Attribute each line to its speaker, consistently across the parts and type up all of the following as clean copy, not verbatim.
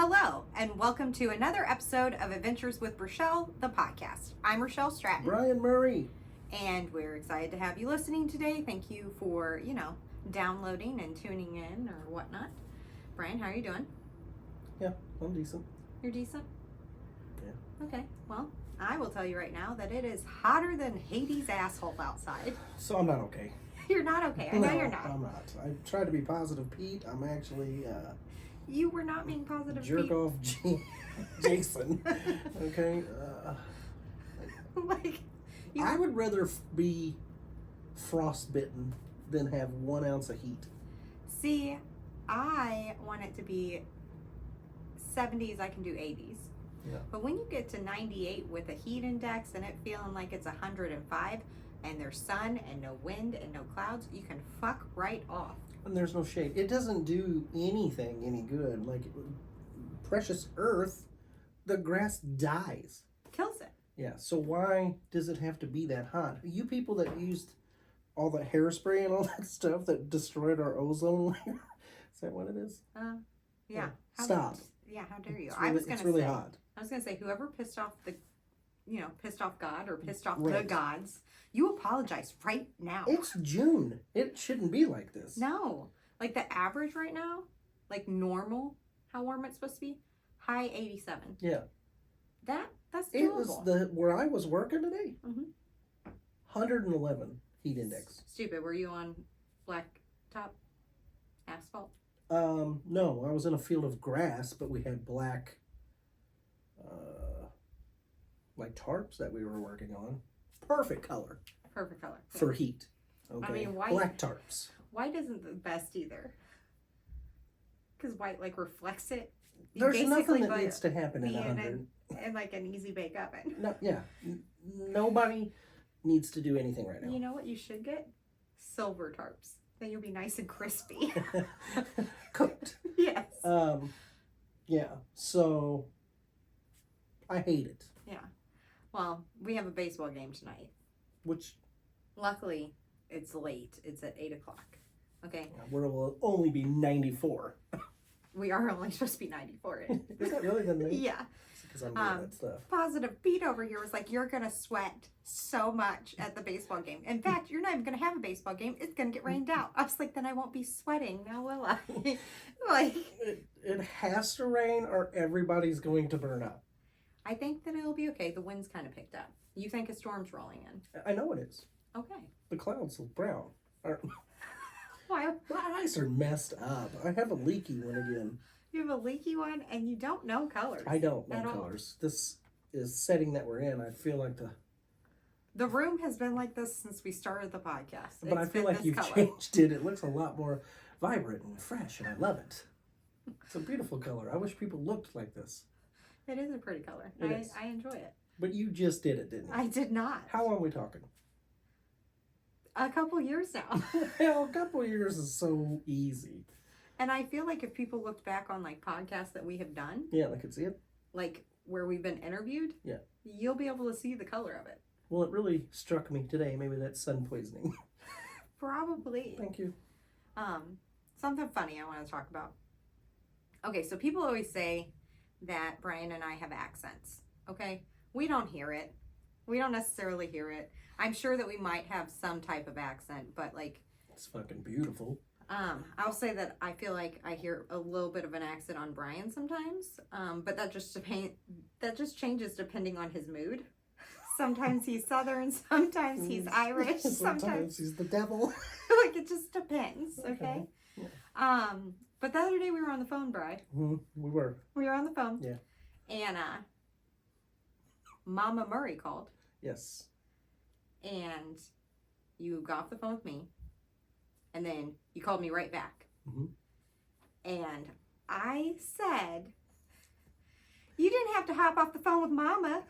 Speaker 1: Hello, and welcome to another episode of Adventures with Richel, the podcast. I'm Richel Stratton.
Speaker 2: Brian Murray.
Speaker 1: And we're excited to have you listening today. Thank you for, downloading and tuning in or whatnot. Brian, how are you doing?
Speaker 2: Yeah, I'm decent.
Speaker 1: You're decent?
Speaker 2: Yeah.
Speaker 1: Okay, well, I will tell you right now that it is hotter than Hades' asshole outside.
Speaker 2: So I'm not okay.
Speaker 1: You're not okay. I know you're not.
Speaker 2: I'm not. I tried to be positive, Pete. I'm actually
Speaker 1: You were not being positive,
Speaker 2: jerk
Speaker 1: Pete.
Speaker 2: off Jason. Okay. I would rather be frostbitten than have 1 ounce of heat.
Speaker 1: See, I want it to be 70s. I can do 80s.
Speaker 2: Yeah.
Speaker 1: But when you get to 98 with a heat index and it feeling like it's 105 and there's sun and no wind and no clouds, you can fuck right off.
Speaker 2: And there's no shade. It doesn't do anything any good. Like precious earth, the grass dies.
Speaker 1: Kills it.
Speaker 2: Yeah, so why does it have to be that hot? You people that used all the hairspray and all that stuff that destroyed our ozone layer, is that what it is?
Speaker 1: Yeah.
Speaker 2: Stop.
Speaker 1: How dare you?
Speaker 2: It's really hot.
Speaker 1: I was going to say, whoever pissed off pissed off God or pissed off
Speaker 2: Right.
Speaker 1: the gods, you apologize right now.
Speaker 2: It's June. It shouldn't be like this.
Speaker 1: No. Like the average right now, like normal, how warm it's supposed to be, high 87.
Speaker 2: Yeah.
Speaker 1: That's doable.
Speaker 2: It was where I was working today,
Speaker 1: Mhm.
Speaker 2: 111 heat index.
Speaker 1: Stupid. Were you on blacktop asphalt?
Speaker 2: No, I was in a field of grass, but we had black, like tarps that we were working on. Perfect color
Speaker 1: Perfect color.
Speaker 2: for heat. Okay.
Speaker 1: I mean, why-
Speaker 2: Black tarps.
Speaker 1: White isn't the best either. Because white, like, reflects it. You
Speaker 2: There's
Speaker 1: basically
Speaker 2: nothing that
Speaker 1: put
Speaker 2: needs to happen in
Speaker 1: me
Speaker 2: 100.
Speaker 1: in like an easy bake oven.
Speaker 2: No, yeah. Nobody needs to do anything right now.
Speaker 1: You know what you should get? Silver tarps. Then you'll be nice and crispy.
Speaker 2: Cooked.
Speaker 1: Yes.
Speaker 2: Yeah. So I hate it.
Speaker 1: Yeah. Well, we have a baseball game tonight.
Speaker 2: Which
Speaker 1: Luckily, it's late. It's at 8 o'clock. Okay.
Speaker 2: where it will only be 94.
Speaker 1: We are only supposed to be 94 in.
Speaker 2: Is that really the name?
Speaker 1: Yeah.
Speaker 2: Because I'm doing that stuff.
Speaker 1: Positive Pete over here was like, you're going to sweat so much at the baseball game. In fact, you're not even going to have a baseball game. It's going to get rained out. I was like, then I won't be sweating. Now will I? Like,
Speaker 2: It has to rain or everybody's going to burn up.
Speaker 1: I think that it'll be okay. The wind's kind of picked up. You think a storm's rolling in?
Speaker 2: I know it is.
Speaker 1: Okay.
Speaker 2: The clouds are brown.
Speaker 1: Why?
Speaker 2: My eyes are messed up. I have a leaky one again.
Speaker 1: You have a leaky one and you don't know colors.
Speaker 2: I don't know
Speaker 1: at all.
Speaker 2: colors. This is setting that we're in. I feel like
Speaker 1: The room has been like this since we started the podcast.
Speaker 2: But I feel like you've changed it. It looks a lot more vibrant and fresh, and I love it. It's a beautiful color. I wish people looked like this.
Speaker 1: It is a pretty color. I enjoy it.
Speaker 2: But you just did it, didn't you?
Speaker 1: I did not.
Speaker 2: How long are we talking?
Speaker 1: A couple years now.
Speaker 2: Well, a couple years is so easy.
Speaker 1: And I feel like if people looked back on like podcasts that we have done,
Speaker 2: Yeah, I could see it.
Speaker 1: like where we've been interviewed,
Speaker 2: Yeah.
Speaker 1: you'll be able to see the color of it.
Speaker 2: Well, it really struck me today. Maybe that's sun poisoning.
Speaker 1: Probably.
Speaker 2: Thank you.
Speaker 1: Something funny I want to talk about. Okay, so people always say that Brian and I have accents. Okay, we don't hear it. We don't necessarily hear it. I'm sure that we might have some type of accent, but like,
Speaker 2: It's fucking beautiful.
Speaker 1: I'll say that I feel like I hear a little bit of an accent on Brian sometimes. But that just changes depending on his mood. Sometimes he's Southern, sometimes he's Irish,
Speaker 2: Sometimes he's the devil.
Speaker 1: like it just depends. Okay.
Speaker 2: Yeah.
Speaker 1: But the other day we were on the phone, Bri.
Speaker 2: We were.
Speaker 1: We were on the phone.
Speaker 2: Yeah.
Speaker 1: And Mama Murray called.
Speaker 2: Yes.
Speaker 1: And you got off the phone with me. And then you called me right back.
Speaker 2: Mm-hmm.
Speaker 1: And I said, you didn't have to hop off the phone with Mama.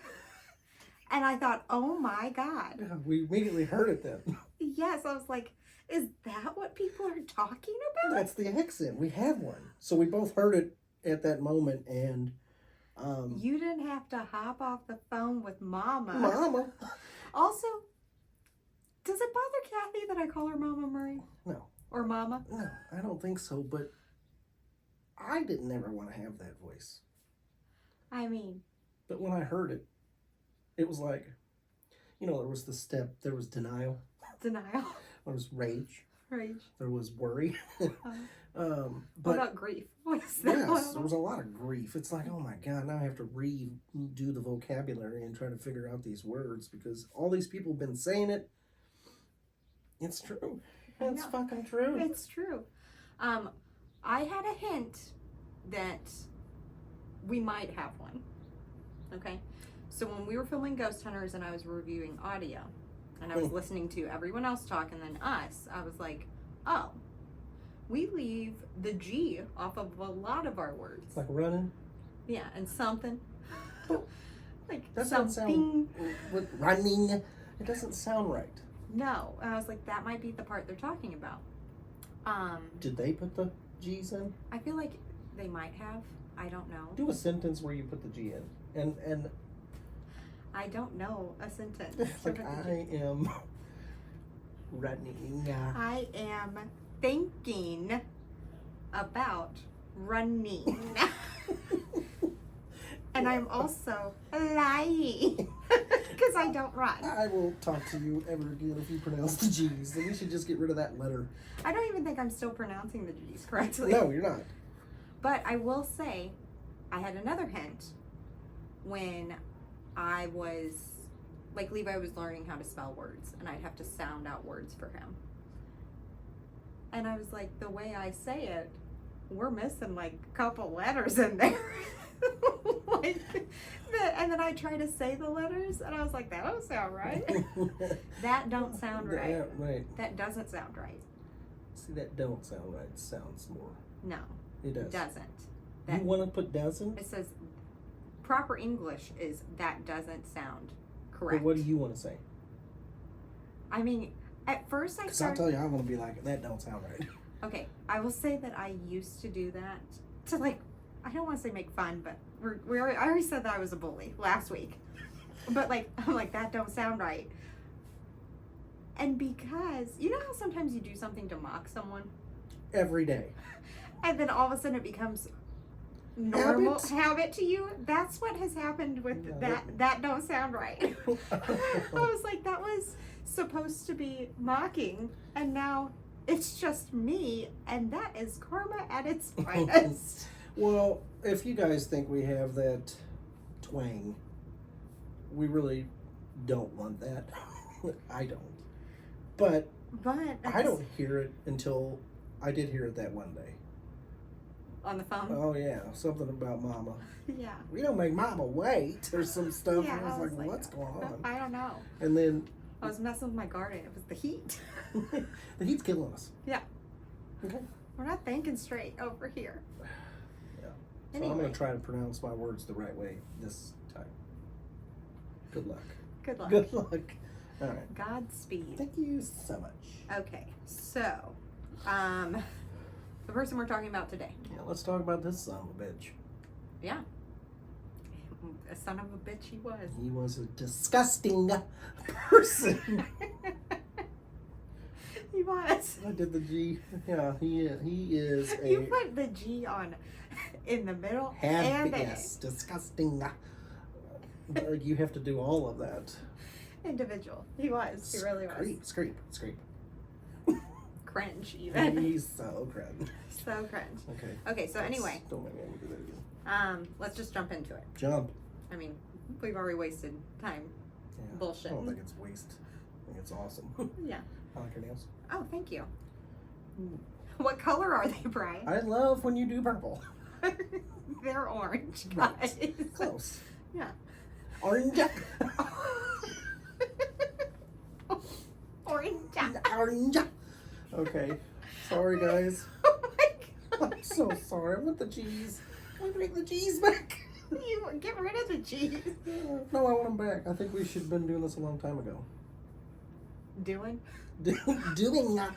Speaker 1: And I thought, oh my God.
Speaker 2: Yeah, we immediately heard it then.
Speaker 1: Yes, I was like, is that what people are talking about?
Speaker 2: That's the accent. We have one. So we both heard it at that moment, and
Speaker 1: you didn't have to hop off the phone with Mama.
Speaker 2: Mama.
Speaker 1: Also, does it bother Kathy that I call her Mama Murray?
Speaker 2: No.
Speaker 1: Or Mama?
Speaker 2: No, I don't think so, but I I didn't ever want to have that voice.
Speaker 1: I mean,
Speaker 2: But when I heard it, it was like, there was the step, there was denial,
Speaker 1: denial,
Speaker 2: there was rage,
Speaker 1: rage.
Speaker 2: there was worry.
Speaker 1: What
Speaker 2: But
Speaker 1: about grief? What's that?
Speaker 2: yes, there was a lot of grief. It's like, oh my God, now I have to redo the vocabulary and try to figure out these words because all these people have been saying it. It's true. It's fucking true.
Speaker 1: It's true. I had a hint that we might have one. Okay? So when we were filming Ghost Hunters and I was reviewing audio and I was listening to everyone else talk and then us, I was like, oh, we leave the G off of a lot of our words.
Speaker 2: It's like running.
Speaker 1: Yeah, and something. Like
Speaker 2: That
Speaker 1: something.
Speaker 2: doesn't sound with running. It doesn't sound right.
Speaker 1: No. And I was like, that might be the part they're talking about.
Speaker 2: Did they put the G's in?
Speaker 1: I feel like they might have. I don't know.
Speaker 2: Do a sentence where you put the G in. And
Speaker 1: I don't know a sentence.
Speaker 2: like I am running.
Speaker 1: I am thinking about running. And I'm also lying because I don't run.
Speaker 2: I won't talk to you ever again if you pronounce the G's. Then we should just get rid of that letter.
Speaker 1: I don't even think I'm still pronouncing the G's correctly.
Speaker 2: No, you're not.
Speaker 1: But I will say, I had another hint when I was, like Levi was learning how to spell words, and I'd have to sound out words for him. And I was like, the way I say it, we're missing like a couple letters in there. And then I try to say the letters, and I was like, that don't sound right. That don't sound right.
Speaker 2: Yeah, right.
Speaker 1: That doesn't sound right.
Speaker 2: See, that don't sound right. It sounds more.
Speaker 1: No,
Speaker 2: It does.
Speaker 1: it doesn't.
Speaker 2: You
Speaker 1: That,
Speaker 2: want to put doesn't?
Speaker 1: it says proper English is that doesn't sound correct.
Speaker 2: But what do you want to say?
Speaker 1: I mean, at first I
Speaker 2: Because I'll
Speaker 1: started.
Speaker 2: tell you, I'm going to be like, that don't sound right.
Speaker 1: Okay, I will say that I used to do that to like, I don't want to say make fun, but I already said that I was a bully last week. But like, I'm like, that don't sound right. And because, you know how sometimes you do something to mock someone?
Speaker 2: Every day.
Speaker 1: And then all of a sudden it becomes normal habit to you? That's what has happened with
Speaker 2: Yeah,
Speaker 1: that don't sound right. I was like, that was supposed to be mocking, and now it's just me, and that is karma at its finest.
Speaker 2: Well, if you guys think we have that twang, we really don't want that. I don't. But I don't hear it until I did hear it that one day.
Speaker 1: On the phone?
Speaker 2: Oh, yeah. Something about mama.
Speaker 1: Yeah.
Speaker 2: We don't make mama wait or some stuff.
Speaker 1: Yeah,
Speaker 2: and I
Speaker 1: I
Speaker 2: was
Speaker 1: was
Speaker 2: like,
Speaker 1: like,
Speaker 2: what's going on?
Speaker 1: I don't know.
Speaker 2: And then
Speaker 1: I was messing with my garden. It was the heat.
Speaker 2: the heat's killing us.
Speaker 1: Yeah.
Speaker 2: Okay.
Speaker 1: We're not thinking straight over here.
Speaker 2: Yeah. So
Speaker 1: Anyway.
Speaker 2: I'm going to try to pronounce my words the right way this time. Good luck.
Speaker 1: Good luck.
Speaker 2: Good luck. All right.
Speaker 1: Godspeed.
Speaker 2: Thank you so much.
Speaker 1: Okay, so, the person we're talking about today.
Speaker 2: Yeah, let's talk about this son of a bitch.
Speaker 1: Yeah. A son of a bitch he was.
Speaker 2: He was a disgusting person.
Speaker 1: He was.
Speaker 2: I did the G. Yeah, he is a
Speaker 1: You put the G on in the middle and the
Speaker 2: yes, disgusting. Like, you have to do all of that.
Speaker 1: individual. He was. He really was.
Speaker 2: Scrape.
Speaker 1: Cringe even.
Speaker 2: He's so cringe.
Speaker 1: So cringe.
Speaker 2: Okay.
Speaker 1: Okay, so anyway,
Speaker 2: Don't make me do that again.
Speaker 1: let's just jump into it.
Speaker 2: Jump.
Speaker 1: I mean, we've already wasted time.
Speaker 2: Yeah.
Speaker 1: Bullshit.
Speaker 2: I don't think it's waste. I think it's awesome.
Speaker 1: Yeah.
Speaker 2: I like your nails.
Speaker 1: Oh, thank you. What color are they, Brian?
Speaker 2: I love when you do purple.
Speaker 1: They're orange,
Speaker 2: Right.
Speaker 1: guys.
Speaker 2: Close.
Speaker 1: Yeah.
Speaker 2: Orange.
Speaker 1: Orange.
Speaker 2: Okay. Sorry, guys.
Speaker 1: Oh my God.
Speaker 2: I'm so sorry. I want the cheese. Can we bring the cheese back?
Speaker 1: You get rid of the cheese.
Speaker 2: No, I want them back. I think we should have been doing this a long time ago.
Speaker 1: Doing?
Speaker 2: Doing that.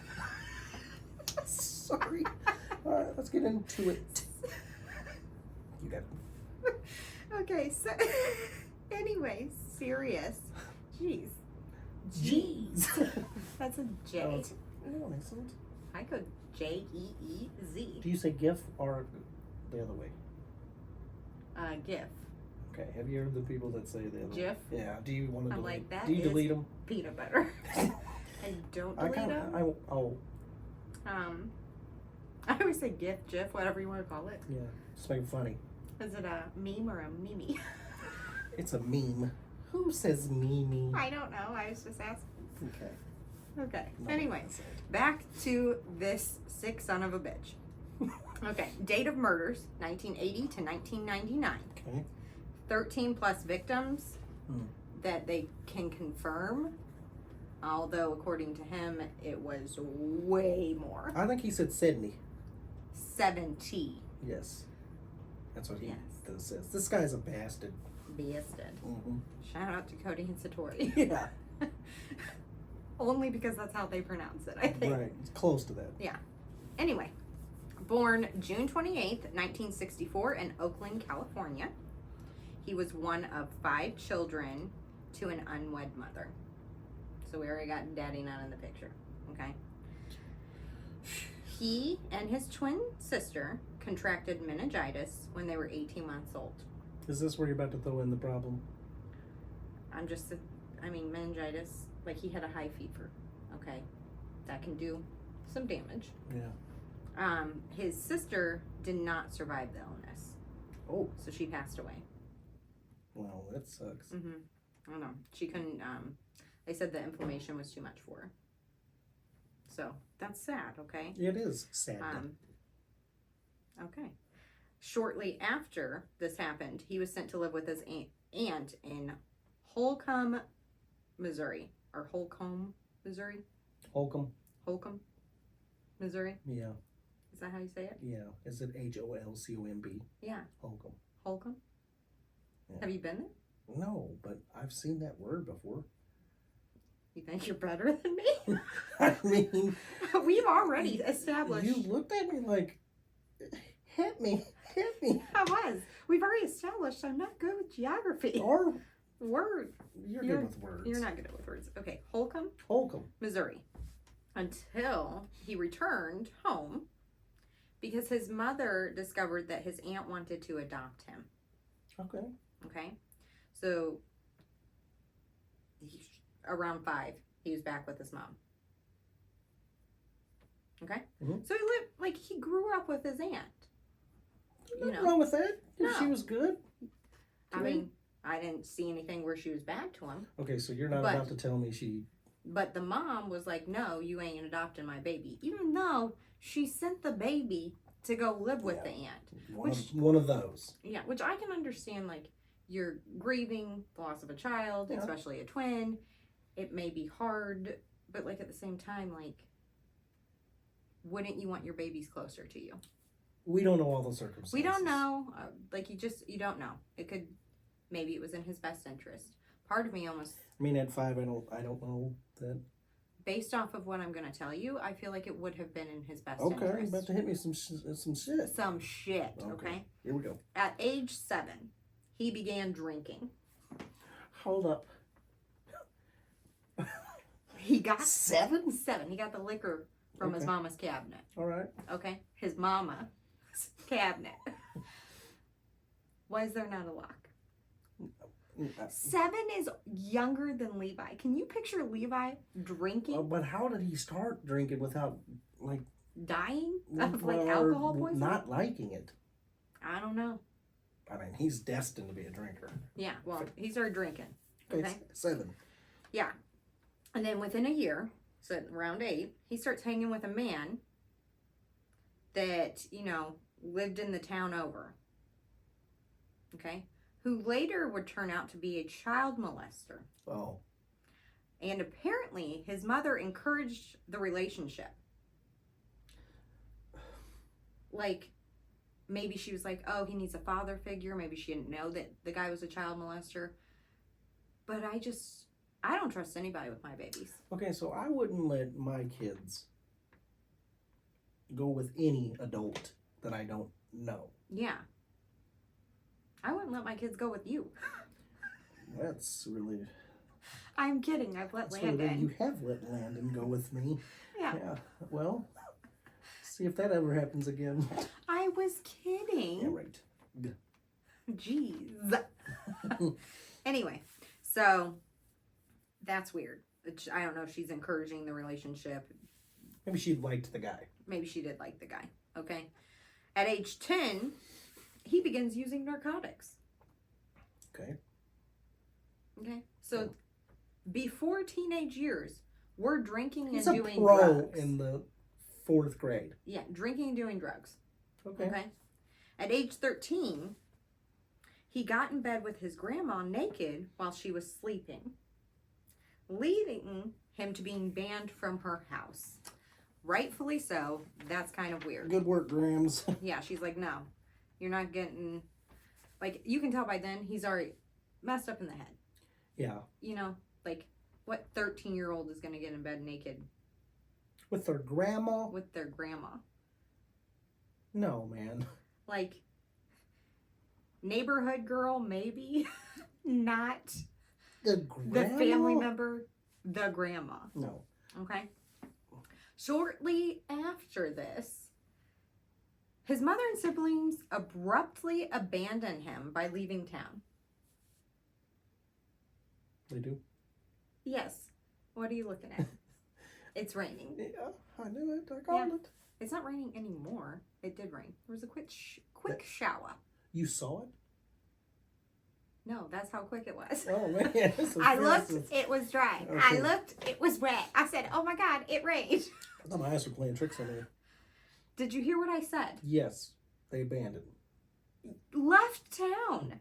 Speaker 2: Sorry. All right, let's get into it. You got it.
Speaker 1: Okay, so anyway, serious. Jeez.
Speaker 2: Jeez.
Speaker 1: That's a J.
Speaker 2: Oh, no, excellent.
Speaker 1: I could Jeez.
Speaker 2: Do you say GIF or the other way?
Speaker 1: GIF.
Speaker 2: Okay. Have you heard the people that say the other
Speaker 1: GIF?
Speaker 2: way? Yeah. Do you want to
Speaker 1: I'm
Speaker 2: delete?
Speaker 1: like, that
Speaker 2: Do you
Speaker 1: is
Speaker 2: delete them?
Speaker 1: peanut butter. I don't delete them. I always say GIF, GIF, whatever you want to call it.
Speaker 2: Yeah. Just make it funny.
Speaker 1: Is it a meme or a meme?
Speaker 2: It's a meme. Who says meme?
Speaker 1: I don't know. I was just asking.
Speaker 2: Okay.
Speaker 1: Okay.
Speaker 2: No,
Speaker 1: Anyway,
Speaker 2: that's it.
Speaker 1: back to this sick son of a bitch. Okay. Date of murders, 1980 to 1999.
Speaker 2: Okay.
Speaker 1: 13 plus victims
Speaker 2: Hmm.
Speaker 1: that they can confirm. Although, according to him, it was way more.
Speaker 2: I think he said Sydney.
Speaker 1: 70.
Speaker 2: Yes. That's what he
Speaker 1: Yes.
Speaker 2: says. This guy's a bastard.
Speaker 1: Beasted.
Speaker 2: Mm-hmm.
Speaker 1: Shout out to Cody and Satori.
Speaker 2: Yeah.
Speaker 1: Only because that's how they pronounce it, I think.
Speaker 2: Right. It's close to that.
Speaker 1: Yeah. Anyway, born June 28th, 1964 in Oakland, California. He was one of 5 children to an unwed mother. So we already got daddy not in the picture, okay? He and his twin sister contracted meningitis when they were 18 months old.
Speaker 2: Is this where you're about to throw in the problem?
Speaker 1: Meningitis, like he had a high fever, okay? That can do some damage.
Speaker 2: Yeah.
Speaker 1: His sister did not survive the illness.
Speaker 2: Oh.
Speaker 1: So she passed away.
Speaker 2: Well, that sucks.
Speaker 1: Mm-hmm. I don't know. She couldn't, they said the inflammation was too much for her. So that's sad, okay?
Speaker 2: It is sad.
Speaker 1: Okay. Shortly after this happened, he was sent to live with his aunt in Holcomb, Missouri. Or Holcomb, Missouri?
Speaker 2: Holcomb.
Speaker 1: Holcomb, Missouri?
Speaker 2: Yeah.
Speaker 1: Is that how you say it?
Speaker 2: Yeah. Is it Holcomb?
Speaker 1: Yeah.
Speaker 2: Holcomb.
Speaker 1: Holcomb?
Speaker 2: Yeah.
Speaker 1: Have you been there?
Speaker 2: No, but I've seen that word before.
Speaker 1: You think you're better than me?
Speaker 2: I mean,
Speaker 1: We've already established.
Speaker 2: You looked at me like, hit me.
Speaker 1: I was. We've already established I'm not good with geography.
Speaker 2: Or
Speaker 1: Word.
Speaker 2: you're good with words.
Speaker 1: You're not good with words. Okay, Holcomb,
Speaker 2: Holcomb.
Speaker 1: Missouri. Until he returned home because his mother discovered that his aunt wanted to adopt him.
Speaker 2: Okay.
Speaker 1: Okay? So, around 5, he was back with his mom. Okay?
Speaker 2: Mhm.
Speaker 1: So he grew up with his aunt.
Speaker 2: Nothing wrong with that.
Speaker 1: No.
Speaker 2: If she was good.
Speaker 1: I didn't see anything where she was bad to him.
Speaker 2: Okay, so you're not about to tell me she...
Speaker 1: But the mom was like, no, you ain't adopting my baby. Even though she sent the baby to go live with the aunt.
Speaker 2: One of those.
Speaker 1: Yeah, which I can understand, like, you're grieving the loss of a child,
Speaker 2: Yeah.
Speaker 1: especially a twin. It may be hard, but, like, at the same time, like, wouldn't you want your babies closer to you?
Speaker 2: We don't know all the circumstances.
Speaker 1: We don't know. You don't know. Maybe it was in his best interest. Part of me almost...
Speaker 2: I mean, at 5, I don't know that...
Speaker 1: Based off of what I'm going to tell you, I feel like it would have been in his best
Speaker 2: Okay,
Speaker 1: interest.
Speaker 2: you're about to hit me some shit.
Speaker 1: Some shit, okay?
Speaker 2: Here we go.
Speaker 1: At age 7, he began drinking.
Speaker 2: Hold up.
Speaker 1: He got
Speaker 2: 7?
Speaker 1: 7. He got the liquor from his mama's cabinet.
Speaker 2: All right.
Speaker 1: Okay? His mama's cabinet. Why is there not a lock? 7 is younger than Levi. Can you picture Levi drinking?
Speaker 2: But how did he start drinking without, like...
Speaker 1: Dying of, alcohol poisoning?
Speaker 2: Not liking it.
Speaker 1: I don't know.
Speaker 2: I mean, he's destined to be a drinker.
Speaker 1: Yeah, well, he started drinking. Okay?
Speaker 2: 7.
Speaker 1: Yeah. And then within a year, so around 8, he starts hanging with a man that, lived in the town over. Okay? Who later would turn out to be a child molester.
Speaker 2: Oh.
Speaker 1: And apparently, his mother encouraged the relationship. Like, maybe she was like, oh, he needs a father figure. Maybe she didn't know that the guy was a child molester. But I don't trust anybody with my babies.
Speaker 2: Okay, so I wouldn't let my kids go with any adult that I don't know.
Speaker 1: Yeah. I wouldn't let my kids go with you.
Speaker 2: That's really...
Speaker 1: I'm kidding. I've let
Speaker 2: So
Speaker 1: Landon.
Speaker 2: you have let Landon go with me.
Speaker 1: Yeah.
Speaker 2: Yeah. Well, see if that ever happens again.
Speaker 1: I was kidding.
Speaker 2: Yeah, right.
Speaker 1: Jeez. Anyway, so that's weird. I don't know if she's encouraging the relationship.
Speaker 2: Maybe she liked the guy.
Speaker 1: Maybe she did like the guy. Okay. At age 10, he begins using narcotics.
Speaker 2: Okay.
Speaker 1: Okay. So before teenage years, we're drinking
Speaker 2: He's
Speaker 1: and
Speaker 2: a
Speaker 1: doing
Speaker 2: pro
Speaker 1: drugs.
Speaker 2: in the 4th grade.
Speaker 1: Yeah, drinking and doing drugs.
Speaker 2: Okay.
Speaker 1: Okay. At age 13, he got in bed with his grandma naked while she was sleeping, leading him to being banned from her house. Rightfully so. That's kind of weird.
Speaker 2: Good work, Grams.
Speaker 1: Yeah, she's like, no, you're not getting, like, you can tell by then he's already messed up in the head.
Speaker 2: Yeah.
Speaker 1: You know, like, what 13-year-old is going to get in bed naked?
Speaker 2: With their grandma?
Speaker 1: With their grandma.
Speaker 2: No, man.
Speaker 1: Like, neighborhood girl, maybe. Not
Speaker 2: The grandma?
Speaker 1: the family member, the grandma.
Speaker 2: No.
Speaker 1: Okay. Shortly after this, his mother and siblings abruptly abandon him by leaving town.
Speaker 2: They do?
Speaker 1: Yes. What are you looking at? It's raining.
Speaker 2: Yeah, I knew it. I called it.
Speaker 1: It's not raining anymore. It did rain. There was a quick shower.
Speaker 2: You saw it?
Speaker 1: No, that's how quick it was.
Speaker 2: Oh, man.
Speaker 1: I looked, it was dry.
Speaker 2: Okay.
Speaker 1: I looked, it was wet. I said, oh my God, it rained.
Speaker 2: I thought my eyes were playing tricks on me.
Speaker 1: Did you hear what I said?
Speaker 2: Yes, they abandoned.
Speaker 1: Left town.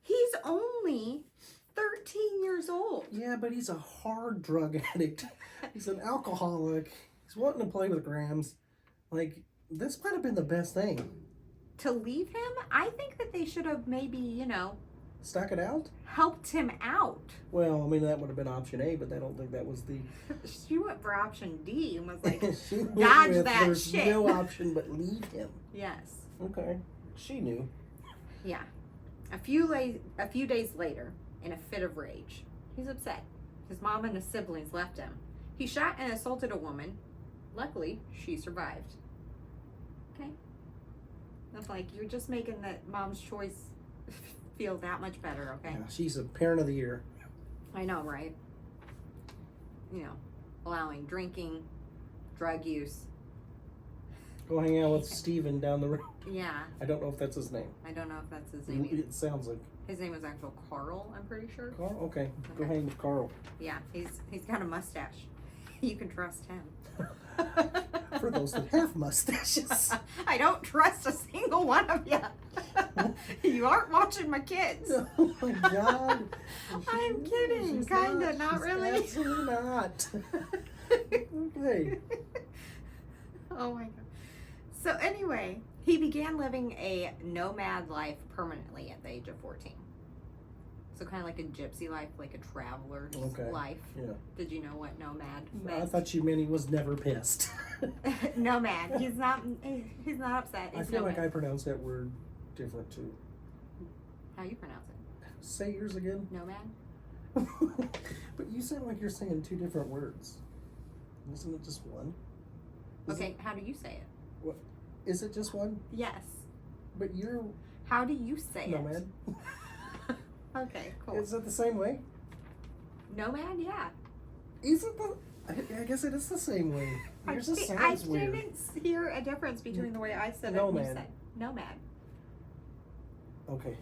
Speaker 1: He's only 13 years old.
Speaker 2: Yeah, but he's a hard drug addict. He's an alcoholic. He's wanting to play with Grams. Like, this might have been the best thing.
Speaker 1: To leave him? I think that they should have maybe, you know,
Speaker 2: Stock it out?
Speaker 1: helped him out.
Speaker 2: Well, I mean, that would have been option A, but I don't think that was the...
Speaker 1: She went for option D and was like,
Speaker 2: She went
Speaker 1: dodge
Speaker 2: with,
Speaker 1: that
Speaker 2: there's
Speaker 1: shit.
Speaker 2: no option but leave him.
Speaker 1: yes.
Speaker 2: Okay. She knew.
Speaker 1: Yeah. A few days later, in a fit of rage, he's upset. His mom and his siblings left him. He shot and assaulted a woman. Luckily, she survived. Okay? That's like, you're just making that mom's choice feel that much better, okay?
Speaker 2: Yeah, she's a parent of the year.
Speaker 1: I know, right? You know, allowing drinking, drug use.
Speaker 2: Go hang out with Steven down the road.
Speaker 1: Yeah.
Speaker 2: I don't know if that's his name.
Speaker 1: I don't know if that's his name.
Speaker 2: It sounds like
Speaker 1: His name was actual Carl, I'm pretty sure.
Speaker 2: Carl. Okay, go
Speaker 1: Okay.
Speaker 2: hang with Carl.
Speaker 1: Yeah, he's got a mustache. You can trust him.
Speaker 2: For those that have mustaches.
Speaker 1: I don't trust a single one of you. You aren't watching my kids.
Speaker 2: Oh my God.
Speaker 1: I'm kidding.
Speaker 2: She's
Speaker 1: Kinda, not
Speaker 2: she's
Speaker 1: really.
Speaker 2: Absolutely not. Okay.
Speaker 1: Oh my God. So anyway, he began living a nomad life permanently at the age of 14. So kind of like a gypsy life, like a traveler's
Speaker 2: Okay.
Speaker 1: life.
Speaker 2: Yeah.
Speaker 1: Did you know what nomad
Speaker 2: I
Speaker 1: meant?
Speaker 2: thought you meant he was never pissed.
Speaker 1: Nomad. He's not upset.
Speaker 2: I
Speaker 1: He's
Speaker 2: feel
Speaker 1: nomad.
Speaker 2: like I pronounce that word different too.
Speaker 1: How you pronounce it?
Speaker 2: Say yours again.
Speaker 1: Nomad?
Speaker 2: But you sound like you're saying two different words. Isn't it just one?
Speaker 1: Okay, how do you say it?
Speaker 2: Is it just one?
Speaker 1: Yes.
Speaker 2: But you're
Speaker 1: How do you say
Speaker 2: nomad.
Speaker 1: it? Okay, cool.
Speaker 2: Is it the same way?
Speaker 1: Nomad? Yeah.
Speaker 2: Is it the... I guess it is the same way. Yours just
Speaker 1: I
Speaker 2: sounds weird.
Speaker 1: didn't hear a difference between the way I said it and you
Speaker 2: Nomad.
Speaker 1: said nomad.
Speaker 2: Okay.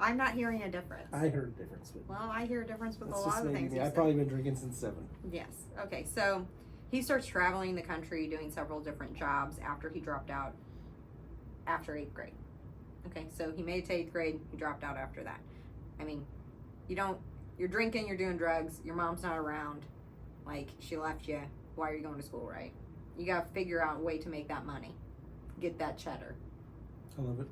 Speaker 1: I'm not hearing a difference.
Speaker 2: I heard a difference. But
Speaker 1: Well, I hear a difference with a
Speaker 2: that's
Speaker 1: lot
Speaker 2: just
Speaker 1: of
Speaker 2: maybe
Speaker 1: things
Speaker 2: me.
Speaker 1: you
Speaker 2: I've
Speaker 1: said.
Speaker 2: probably been drinking since 7.
Speaker 1: Yes. Okay, so he starts traveling the country doing several different jobs after he dropped out after 8th grade. Okay, so he made it to 8th grade, he dropped out after that. I mean, you're drinking, you're doing drugs, your mom's not around, like, she left you, why are you going to school, right? You gotta figure out a way to make that money, get that cheddar.
Speaker 2: I love it.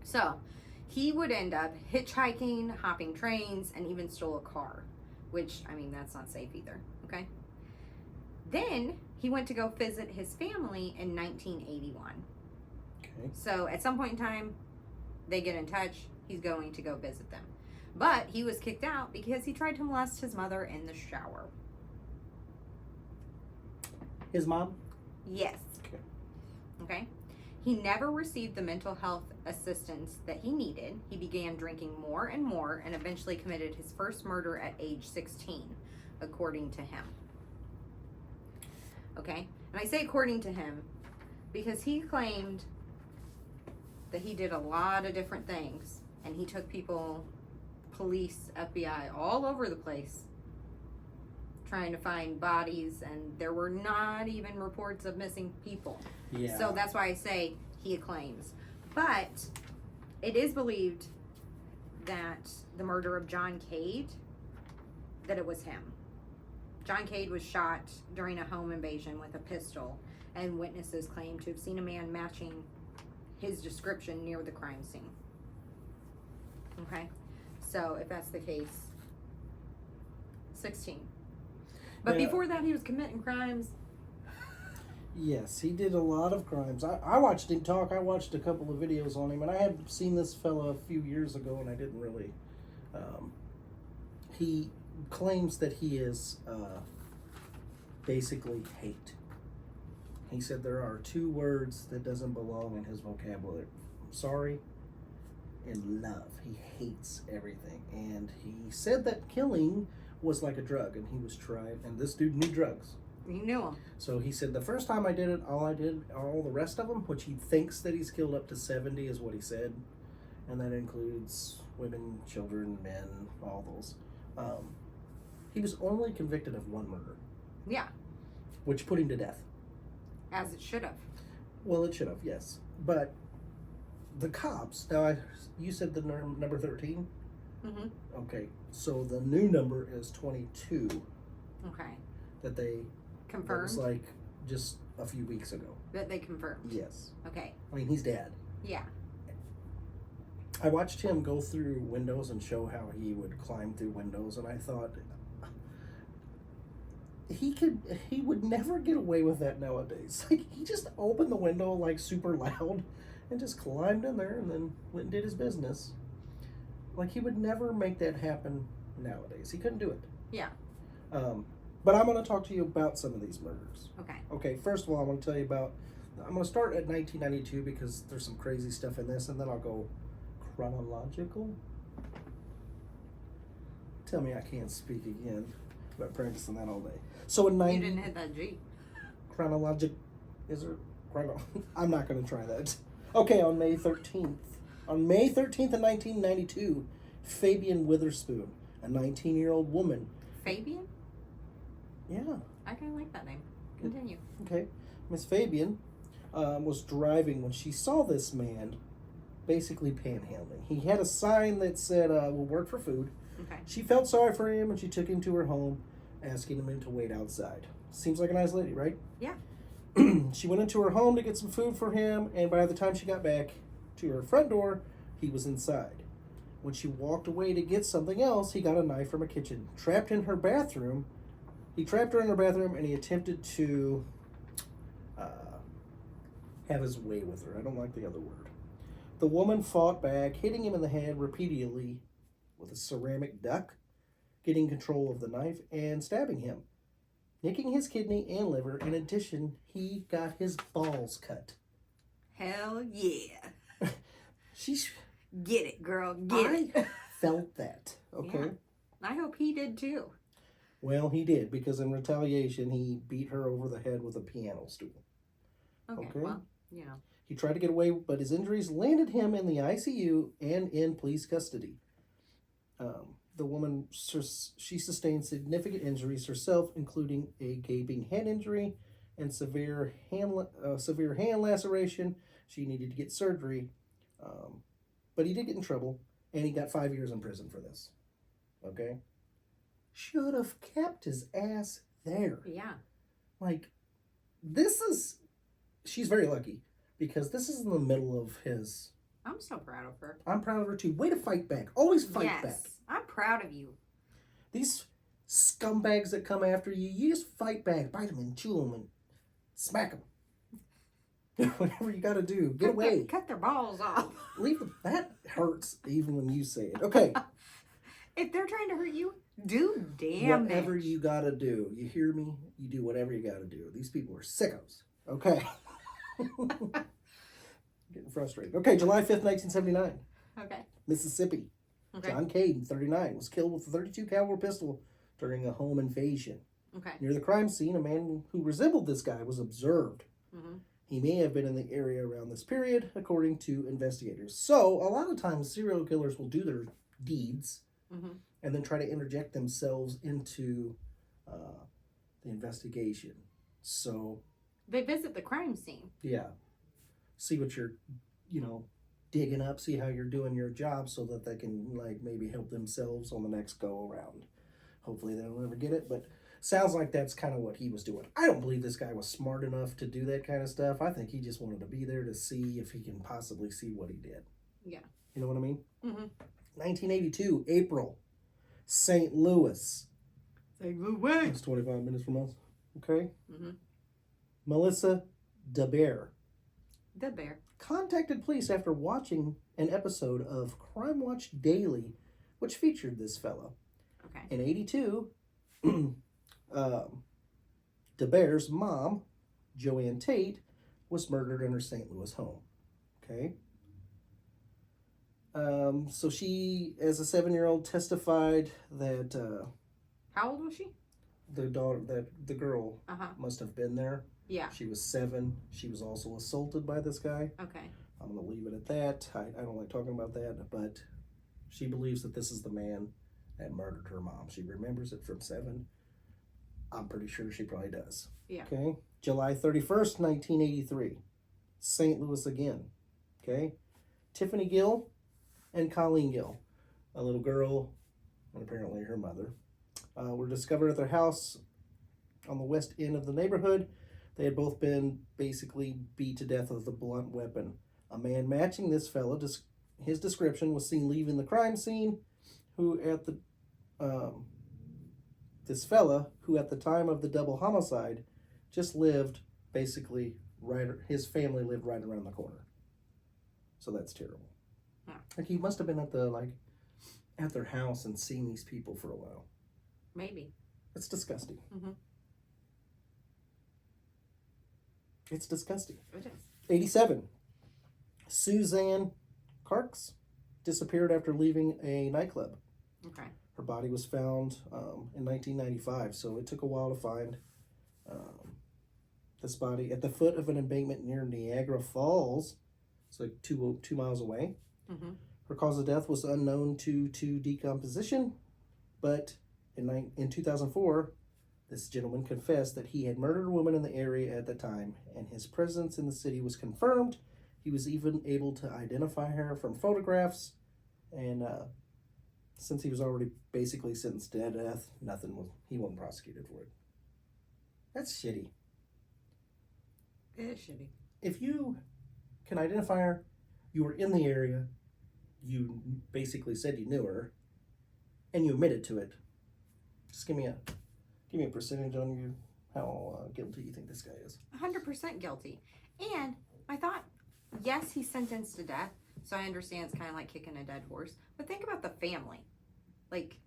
Speaker 1: So, he would end up hitchhiking, hopping trains, and even stole a car, which, I mean, that's not safe either, okay? Then, he went to go visit his family in 1981.
Speaker 2: Okay.
Speaker 1: So, at some point in time, they get in touch, he's going to go visit them. But he was kicked out because he tried to molest his mother in the shower.
Speaker 2: His mom?
Speaker 1: Yes.
Speaker 2: Okay.
Speaker 1: Okay. He never received the mental health assistance that he needed. He began drinking more and more and eventually committed his first murder at age 16, according to him. Okay? And I say according to him because he claimed that he did a lot of different things and he took people, police, FBI, all over the place trying to find bodies, and there were not even reports of missing people.
Speaker 2: Yeah.
Speaker 1: So that's why I say he claims. But it is believed that the murder of John Cade, that it was him. John Cade was shot during a home invasion with a pistol, and witnesses claim to have seen a man matching his description near the crime scene. Okay? So if that's the case, 16. But
Speaker 2: Yeah.
Speaker 1: before that, he was committing crimes.
Speaker 2: Yes, he did a lot of crimes. I watched him talk. I watched a couple of videos on him, and I had seen this fella a few years ago, and I didn't really. He claims that he is basically hate. He said there are 2 words that doesn't belong in his vocabulary: sorry and love. He hates everything, and he said that killing was like a drug, and he was trying, and this dude knew drugs.
Speaker 1: He knew him.
Speaker 2: So he said the first time I did it, all the rest of them, which he thinks that he's killed up to 70 is what he said, and that includes women, children, men, all those. He was only convicted of 1 murder.
Speaker 1: Yeah.
Speaker 2: Which put him to death.
Speaker 1: As it should have.
Speaker 2: Well, it should have, yes. But the cops, now you said the number 13?
Speaker 1: Mm-hmm.
Speaker 2: Okay, so the new number is 22.
Speaker 1: Okay.
Speaker 2: That they...
Speaker 1: Confirmed?
Speaker 2: That was like just a few weeks ago.
Speaker 1: That they confirmed?
Speaker 2: Yes.
Speaker 1: Okay.
Speaker 2: I mean, he's dead.
Speaker 1: Yeah.
Speaker 2: I watched him go through windows and show how he would climb through windows, and I thought he would never get away with that nowadays. Like, he just opened the window like super loud and just climbed in there and then went and did his business. Like, he would never make that happen nowadays. He couldn't do it.
Speaker 1: Yeah.
Speaker 2: But I'm going to talk to you about some of these murders.
Speaker 1: Okay.
Speaker 2: Okay, first of all, I'm going to tell you about, I'm going to start at 1992 because there's some crazy stuff in this, and then I'll go chronological. Tell me I can't speak again. I've been practicing that all day. So in 90...
Speaker 1: You didn't hit that G.
Speaker 2: Chronologic... Is there... I'm not going to try that. Okay, on May 13th. On May 13th of 1992, Fabian Witherspoon, a 19-year-old woman...
Speaker 1: Fabian?
Speaker 2: Yeah.
Speaker 1: I kind of like that name. Continue.
Speaker 2: Okay. Miss Fabian was driving when she saw this man basically panhandling. He had a sign that said, we'll work for food.
Speaker 1: Okay.
Speaker 2: She felt sorry for him and she took him to her home, asking him to wait outside. Seems like a nice lady, right?
Speaker 1: Yeah.
Speaker 2: She went into her home to get some food for him, and by the time she got back to her front door, he was inside. When she walked away to get something else, he got a knife from a kitchen. Trapped in her bathroom, he trapped her in her bathroom, and he attempted to have his way with her. I don't like the other word. The woman fought back, hitting him in the head repeatedly with a ceramic duck, getting control of the knife, and stabbing him, nicking his kidney and liver. In addition, he got his balls cut.
Speaker 1: Hell yeah.
Speaker 2: She's...
Speaker 1: Get it, girl. Get it.
Speaker 2: Felt that. Okay.
Speaker 1: Yeah. I hope he did too.
Speaker 2: Well, he did, because in retaliation, he beat her over the head with a piano stool.
Speaker 1: Okay. Well, you know.
Speaker 2: He tried to get away, but his injuries landed him in the ICU and in police custody. The woman, she sustained significant injuries herself, including a gaping head injury and severe hand laceration. She needed to get surgery, but he did get in trouble, and he got 5 years in prison for this. Okay? Should have kept his ass there.
Speaker 1: Yeah.
Speaker 2: Like, she's very lucky, because this is in the middle of his...
Speaker 1: I'm so proud of her.
Speaker 2: I'm proud of her too. Way to fight back. Always fight back.
Speaker 1: Yes. I'm proud of you.
Speaker 2: These scumbags that come after you, you just fight back. Bite them and chew them and smack them. Whatever you got to do. Get away.
Speaker 1: Cut their balls off.
Speaker 2: Leave them. That hurts even when you say it. Okay.
Speaker 1: If they're trying to hurt you, do damage.
Speaker 2: Whatever you got to do. You hear me? You do whatever you got to do. These people are sickos. Okay. Getting frustrated. Okay, July 5th, 1979.
Speaker 1: Okay.
Speaker 2: Mississippi.
Speaker 1: Okay.
Speaker 2: John Caden, 39, was killed with a .32 caliber pistol during a home invasion.
Speaker 1: Okay.
Speaker 2: Near the crime scene, a man who resembled this guy was observed.
Speaker 1: Mm-hmm.
Speaker 2: He may have been in the area around this period, according to investigators. So, a lot of times, serial killers will do their deeds and then try to interject themselves into the investigation. So,
Speaker 1: they visit the crime scene.
Speaker 2: Yeah. See what you're, digging up, see how you're doing your job so that they can, maybe help themselves on the next go around. Hopefully they don't ever get it, but sounds like that's kind of what he was doing. I don't believe this guy was smart enough to do that kind of stuff. I think he just wanted to be there to see if he can possibly see what he did.
Speaker 1: Yeah.
Speaker 2: You know what I mean?
Speaker 1: Mm-hmm.
Speaker 2: 1982, April, St. Louis.
Speaker 1: St. Louis.
Speaker 2: It's 25 minutes from us. Okay?
Speaker 1: Mm-hmm.
Speaker 2: Melissa DeBear.
Speaker 1: DeBear.
Speaker 2: Contacted police after watching an episode of Crime Watch Daily, which featured this fellow.
Speaker 1: Okay.
Speaker 2: In 82, DeBear's mom, Joanne Tate, was murdered in her St. Louis home. Okay. So she, as a 7-year-old, testified that
Speaker 1: how old was she?
Speaker 2: The girl must have been there.
Speaker 1: Yeah.
Speaker 2: She was 7. She was also assaulted by this guy.
Speaker 1: Okay.
Speaker 2: I'm going to leave it at that. I don't like talking about that, but she believes that this is the man that murdered her mom. She remembers it from 7. I'm pretty sure she probably does.
Speaker 1: Yeah.
Speaker 2: Okay. July 31st, 1983. St. Louis again. Okay. Tiffany Gill and Colleen Gill, a little girl and apparently her mother, were discovered at their house on the west end of the neighborhood. They had both been basically beat to death with a blunt weapon. A man matching this fellow, his description, was seen leaving the crime scene, this fella, who at the time of the double homicide, just lived basically his family lived right around the corner. So that's terrible.
Speaker 1: Yeah.
Speaker 2: Like he must have been at their house and seen these people for a while.
Speaker 1: Maybe.
Speaker 2: It's disgusting.
Speaker 1: Mm-hmm.
Speaker 2: It's disgusting.
Speaker 1: It is.
Speaker 2: 87. Suzanne Karks disappeared after leaving a nightclub.
Speaker 1: Okay.
Speaker 2: Her body was found in 1995, so it took a while to find this body at the foot of an embankment near Niagara Falls. It's like 2 miles away.
Speaker 1: Mm-hmm.
Speaker 2: Her cause of death was unknown to decomposition, but in 2004, this gentleman confessed that he had murdered a woman in the area at the time, and his presence in the city was confirmed. He was even able to identify her from photographs, and since he was already basically sentenced to death, he wasn't prosecuted for it. That's shitty.
Speaker 1: It is shitty.
Speaker 2: If you can identify her, you were in the area, you basically said you knew her, and you admitted to it, just give me a percentage on how guilty you think this guy is.
Speaker 1: 100% guilty. And I thought, yes, he's sentenced to death, so I understand it's kind of like kicking a dead horse. But think about the family. Like,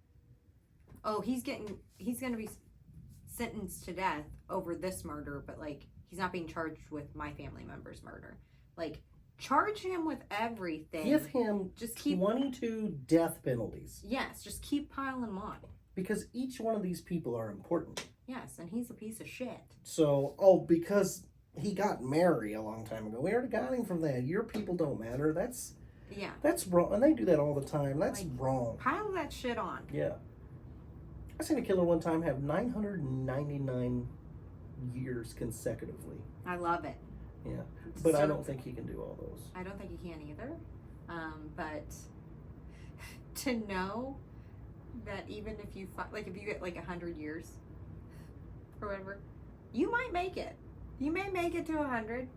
Speaker 1: oh, he's going to be sentenced to death over this murder, but like he's not being charged with my family member's murder. Like, charge him with everything.
Speaker 2: Give him
Speaker 1: just keep
Speaker 2: 22 death penalties.
Speaker 1: Yes, just keep piling them on.
Speaker 2: Because each one of these people are important.
Speaker 1: Yes, and he's a piece of shit.
Speaker 2: So, because he got Mary a long time ago. We already got him from that. Your people don't matter. That's wrong. And they do that all the time. That's wrong.
Speaker 1: Pile that shit on.
Speaker 2: Yeah. I seen a killer one time have 999 years consecutively.
Speaker 1: I love it.
Speaker 2: Yeah. But I don't think he can do all those.
Speaker 1: I don't think he can either. But to know that even if you get like 100 years or whatever, you might make it. You may make it to 100.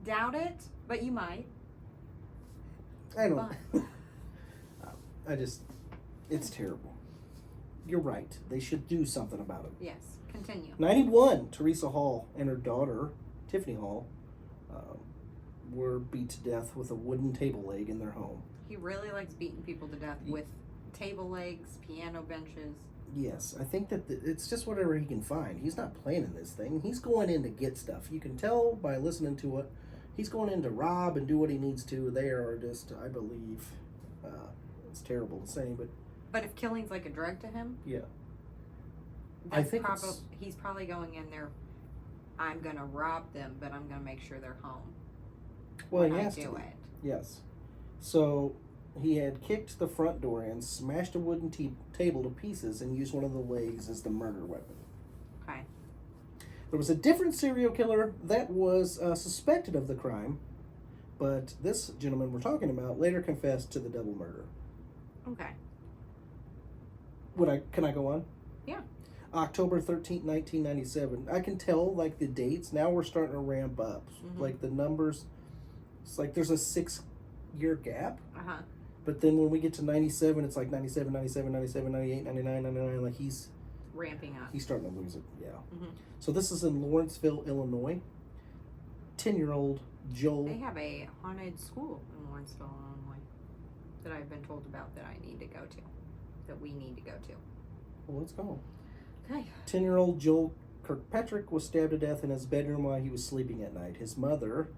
Speaker 1: Doubt it, but you might.
Speaker 2: I don't. It's terrible. You're right. They should do something about it.
Speaker 1: Yes. Continue.
Speaker 2: 91. Teresa Hall and her daughter, Tiffany Hall, were beat to death with a wooden table leg in their home.
Speaker 1: He really likes beating people to death with table legs, piano benches.
Speaker 2: Yes, I think that it's just whatever he can find. He's not planning this thing. He's going in to get stuff. You can tell by listening to what He's going in to rob and do what he needs to. They are just, I believe, it's terrible to say,
Speaker 1: But if killing's like a drug to him,
Speaker 2: yeah.
Speaker 1: I
Speaker 2: think
Speaker 1: he's probably going in there. I'm gonna rob them, but I'm gonna make sure they're home.
Speaker 2: Well,
Speaker 1: when
Speaker 2: he
Speaker 1: I
Speaker 2: has
Speaker 1: do
Speaker 2: to.
Speaker 1: it.
Speaker 2: Yes. So he had kicked the front door in, smashed a wooden table to pieces, and used one of the legs as the murder weapon.
Speaker 1: Okay.
Speaker 2: There was a different serial killer that was suspected of the crime, but this gentleman we're talking about later confessed to the double murder.
Speaker 1: Okay.
Speaker 2: Can I go on?
Speaker 1: Yeah.
Speaker 2: October 13th, 1997. I can tell, like, the dates. Now we're starting to ramp up.
Speaker 1: Mm-hmm.
Speaker 2: Like, the numbers, it's like there's a 6-year gap.
Speaker 1: Uh-huh.
Speaker 2: But then when we get to 97, it's like 97, 97, 97, 98, 99, 99. Like, he's
Speaker 1: ramping up.
Speaker 2: He's starting to lose it, yeah.
Speaker 1: Mm-hmm.
Speaker 2: So this is in Lawrenceville, Illinois. 10-year-old Joel.
Speaker 1: They have a haunted school in Lawrenceville, Illinois, that I've been told about that I need to go to. That we need to go to.
Speaker 2: Well, let's go.
Speaker 1: Okay.
Speaker 2: 10-year-old Joel Kirkpatrick was stabbed to death in his bedroom while he was sleeping at night. His mother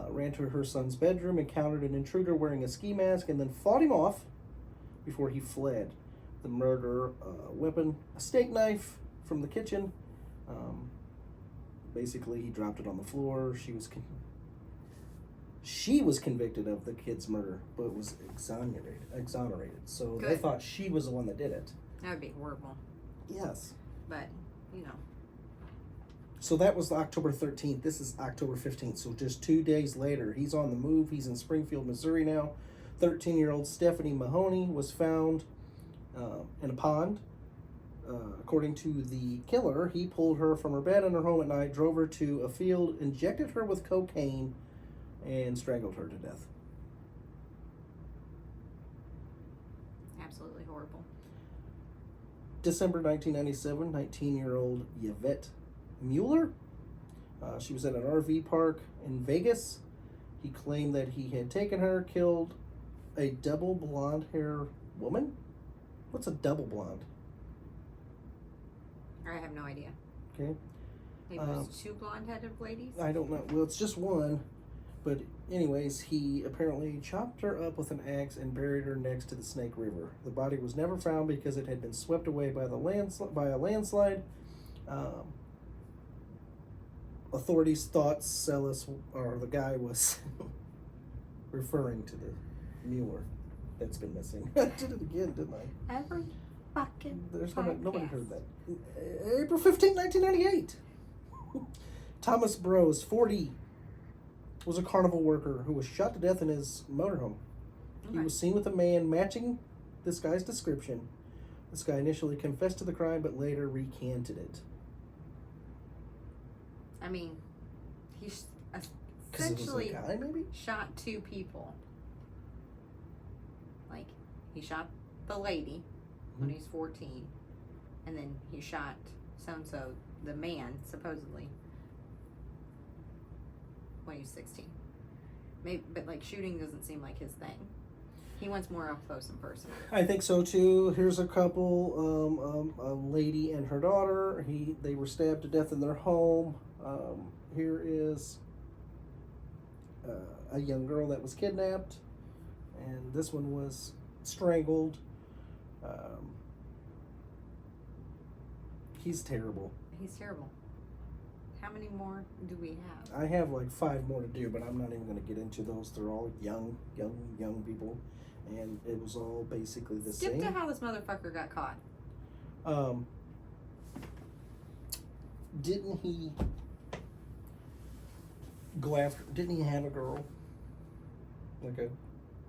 Speaker 2: ran to her son's bedroom, encountered an intruder wearing a ski mask, and then fought him off before he fled. The murder weapon, a steak knife from the kitchen. Basically, he dropped it on the floor. She was convicted of the kid's murder, but was exonerated. So
Speaker 1: Good.
Speaker 2: They thought she was the one that did it.
Speaker 1: That would be horrible.
Speaker 2: Yes.
Speaker 1: But, you know.
Speaker 2: So that was October 13th. This is October 15th. So just 2 days later, he's on the move. He's in Springfield, Missouri now. 13-year-old Stephanie Mahoney was found in a pond. According to the killer, he pulled her from her bed in her home at night, drove her to a field, injected her with cocaine, and strangled her to death.
Speaker 1: Absolutely horrible.
Speaker 2: December 1997, 19-year-old Yvette Mueller. She was at an RV park in Vegas. He claimed that he had taken her, killed a double blonde hair woman. What's a double blonde?
Speaker 1: I have no idea.
Speaker 2: Okay.
Speaker 1: Maybe there's two blonde-headed ladies?
Speaker 2: I don't know. Well, it's just one. But anyways, he apparently chopped her up with an axe and buried her next to the Snake River. The body was never found because it had been swept away by a landslide. Authorities thought the guy was referring to the Mueller that's been missing. I did it again, didn't I?
Speaker 1: Every fucking
Speaker 2: Nobody heard that. April 15, 1998. Thomas Brose, 40, was a carnival worker who was shot to death in his motorhome. Okay. He was seen with a man matching this guy's description. This guy initially confessed to the crime, but later recanted it.
Speaker 1: I mean, he
Speaker 2: essentially
Speaker 1: shot two people. Like, he shot the lady when he's 14, and then he shot so-and-so, the man, supposedly, when he's 16. Maybe, but, like, shooting doesn't seem like his thing. He wants more up close and personal.
Speaker 2: I think so, too. Here's a couple, a lady and her daughter. They were stabbed to death in their home. Here is a young girl that was kidnapped, and this one was strangled. He's terrible.
Speaker 1: He's terrible. How many more do we have?
Speaker 2: I have like 5 more to do, but I'm not even going to get into those. They're all young people, and it was all basically the same.
Speaker 1: Skip to how this motherfucker got caught.
Speaker 2: Didn't he go after? Didn't he have a girl? Okay.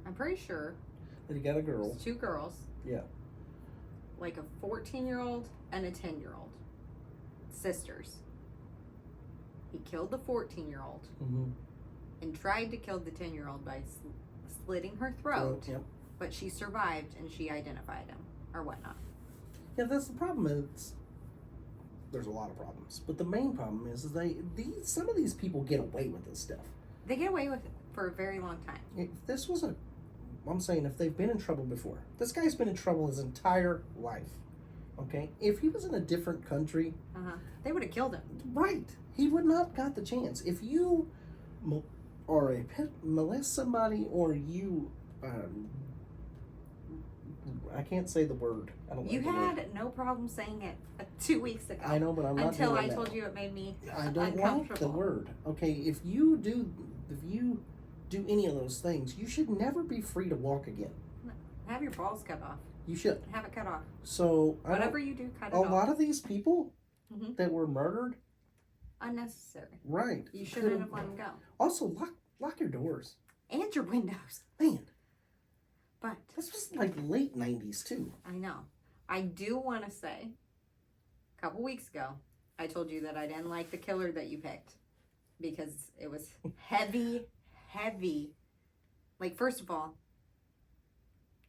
Speaker 1: I'm pretty sure.
Speaker 2: That he got a girl.
Speaker 1: 2 girls.
Speaker 2: Yeah.
Speaker 1: Like a 14-year-old and a 10-year-old. Sisters. He killed the 14-year-old and tried to kill the 10-year-old by slitting her throat.
Speaker 2: Yep.
Speaker 1: But she survived and she identified him or whatnot.
Speaker 2: Yeah, that's the problem. There's a lot of problems, but the main problem is some of these people get away with this stuff.
Speaker 1: They get away with it for a very long time.
Speaker 2: I'm saying if they've been in trouble before, this guy's been in trouble his entire life. Okay, if he was in a different country,
Speaker 1: they would have killed him.
Speaker 2: Right, he would not got the chance. If you or a pet molest somebody, or you, I can't say the word. I don't.
Speaker 1: You
Speaker 2: like the word.
Speaker 1: had no problem saying it 2 weeks ago.
Speaker 2: I know, but I'm not
Speaker 1: until
Speaker 2: doing
Speaker 1: I
Speaker 2: that.
Speaker 1: told you it made me
Speaker 2: I don't
Speaker 1: uncomfortable.
Speaker 2: like the word. Okay, if you do any of those things, you should never be free to walk again.
Speaker 1: Have your balls cut off.
Speaker 2: You should
Speaker 1: Have it cut off.
Speaker 2: So
Speaker 1: Whatever you do, cut it
Speaker 2: a
Speaker 1: off.
Speaker 2: lot of these people
Speaker 1: Mhm.
Speaker 2: that were murdered,
Speaker 1: Unnecessary.
Speaker 2: right?
Speaker 1: You shouldn't have let them go.
Speaker 2: Also, lock your doors,
Speaker 1: And your windows.
Speaker 2: man.
Speaker 1: But
Speaker 2: This was like late '90s too.
Speaker 1: I know. I do want to say, a couple weeks ago, I told you that I didn't like the killer that you picked because it was heavy. Like, first of all,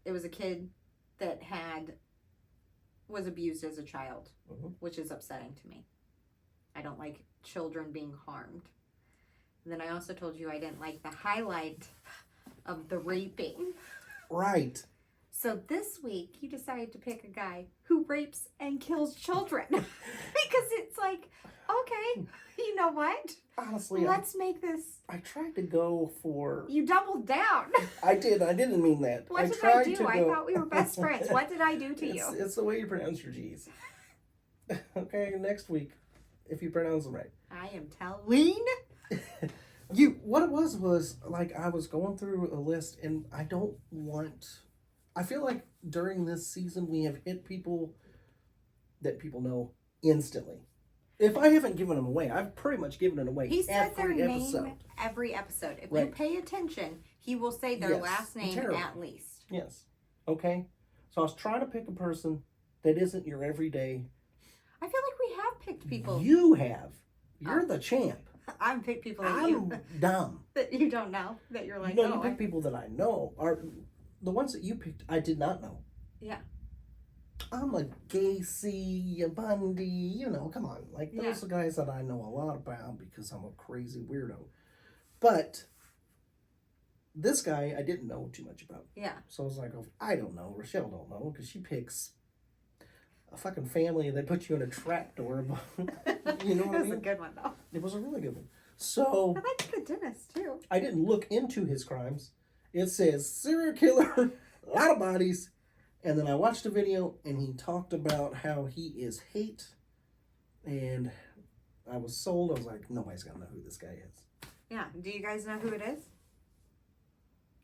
Speaker 1: it was a kid that was abused as a child, which is upsetting to me. I don't like children being harmed. And then I also told you I didn't like the highlight of the raping.
Speaker 2: Right.
Speaker 1: So this week, you decided to pick a guy who rapes and kills children. Because it's like, okay, you know what?
Speaker 2: Honestly,
Speaker 1: let's make this.
Speaker 2: I tried to go for.
Speaker 1: You doubled down.
Speaker 2: I did. I didn't mean that.
Speaker 1: What did I do? I thought we were best friends. What did I do to you?
Speaker 2: It's the way you pronounce your G's. Okay, next week, if you pronounce them right.
Speaker 1: I am telling
Speaker 2: you. What it was like I was going through a list, and I don't want. I feel like during this season we have hit people that people know instantly. If I haven't given them away, I've pretty much given it away.
Speaker 1: He said their
Speaker 2: episode.
Speaker 1: name every episode. If
Speaker 2: Right.
Speaker 1: you pay attention, he will say their last name at least.
Speaker 2: Yes. Okay. So I was trying to pick a person that isn't your everyday.
Speaker 1: I feel like we have picked people.
Speaker 2: You have. You're the champ.
Speaker 1: I've picked people that
Speaker 2: I'm dumb.
Speaker 1: that you don't know. That you're like,
Speaker 2: No, you pick people that I know. The ones that you picked, I did not know.
Speaker 1: Yeah.
Speaker 2: I'm a Gacy, a Bundy, you know, come on. Like, those are guys that I know a lot about because I'm a crazy weirdo. But this guy, I didn't know too much about.
Speaker 1: Yeah.
Speaker 2: So I was like, oh, I don't know. Richel don't know because she picks a fucking family that puts you in a trapdoor. You know what I mean?
Speaker 1: That was a good one, though.
Speaker 2: It was a really good one. So
Speaker 1: I like the dentist, too.
Speaker 2: I didn't look into his crimes. It says serial killer, a lot of bodies. And then I watched a video, and he talked about how he is hate. And I was sold. I was like, nobody's going to know who this guy is.
Speaker 1: Yeah. Do you guys know who it is?